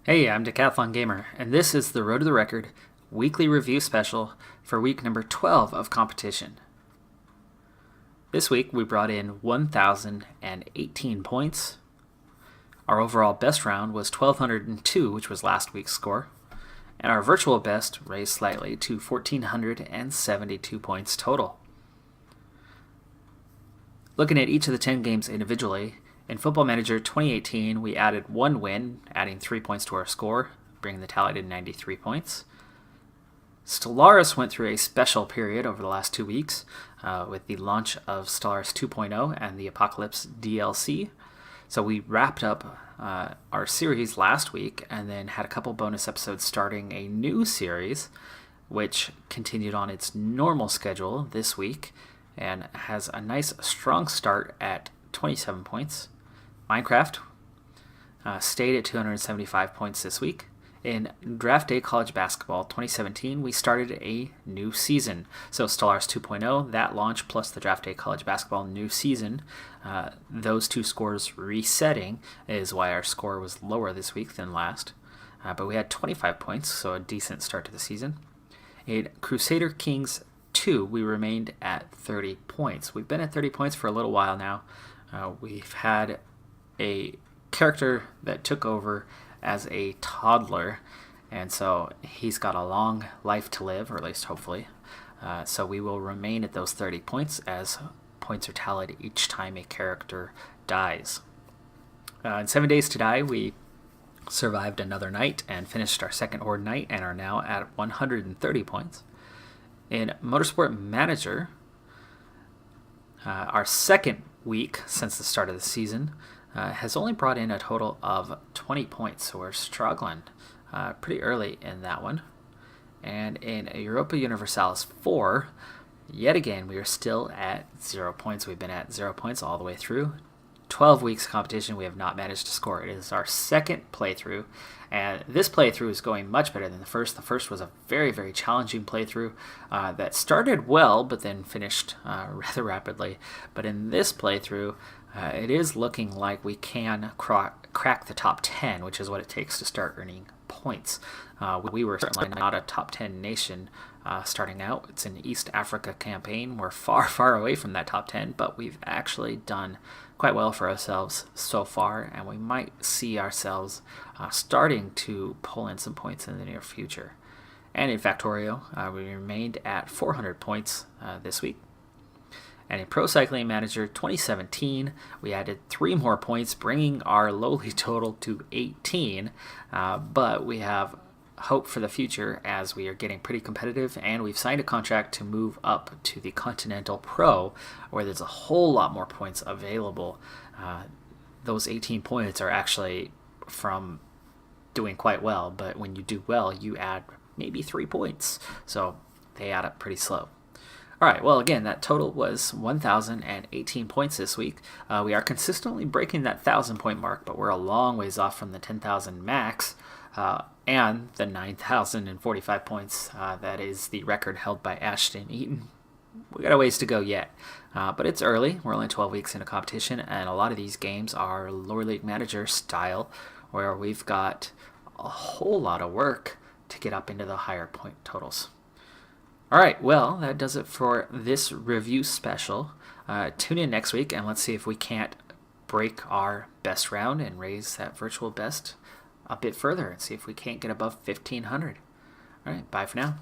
Hey, I'm Decathlon Gamer, and this is the Road to the Record weekly review special for week number 12 of competition. This week we brought in 1,018 points. Our overall best round was 1,202, which was last week's score, and our virtual best raised slightly to 1,472 points total. Looking at each of the 10 games individually, in Football Manager 2018, we added one win, adding 3 points to our score, bringing the tally to 93 points. Stellaris went through a special period over the last 2 weeks with the launch of Stellaris 2.0 and the Apocalypse DLC. So we wrapped up our series last week and then had a couple bonus episodes starting a new series, which continued on its normal schedule this week and has a nice strong start at 27 points. Minecraft stayed at 275 points this week. In Draft Day College Basketball 2017, we started a new season. So Stellaris 2.0, that launch, plus the Draft Day College Basketball new season, those two scores resetting is why our score was lower this week than last. But we had 25 points, so a decent start to the season. In Crusader Kings 2, we remained at 30 points. We've been at 30 points for a little while now. We've had a character that took over as a toddler, and so he's got a long life to live, or at least hopefully. So we will remain at those 30 points as points are tallied each time a character dies. In 7 Days to Die, we survived another night and finished our second Horde night and are now at 130 points. In Motorsport Manager, our second week since the start of the season has only brought in a total of 20 points, so we're struggling pretty early in that one. And in Europa Universalis 4, yet again, we are still at 0 points. We've been at 0 points all the way through. 12 weeks competition, we have not managed to score. It is our second playthrough, and this playthrough is going much better than the first. The first was a very, very challenging playthrough that started well, but then finished rather rapidly. But in this playthrough, it is looking like we can crack the top 10, which is what it takes to start earning points. We were certainly not a top 10 nation starting out. It's an East Africa campaign. We're far, far away from that top 10, but we've actually done quite well for ourselves so far, and we might see ourselves starting to pull in some points in the near future. And in Factorio, we remained at 400 points this week. And in Pro Cycling Manager 2017, we added 3 more points, bringing our lowly total to 18. But we have hope for the future as we are getting pretty competitive, and we've signed a contract to move up to the Continental Pro, where there's a whole lot more points available. Those 18 points are actually from doing quite well, but when you do well, you add maybe 3 points. So they add up pretty slow. All right, well, again, that total was 1,018 points this week. We are consistently breaking that 1,000-point mark, but we're a long ways off from the 10,000 max and the 9,045 points. That is the record held by Ashton Eaton. We got a ways to go yet, but it's early. We're only 12 weeks into competition, and a lot of these games are Lower League Manager style, where we've got a whole lot of work to get up into the higher point totals. All right, well, that does it for this review special. Tune in next week, and let's see if we can't break our best round and raise that virtual best a bit further and see if we can't get above 1,500. All right, bye for now.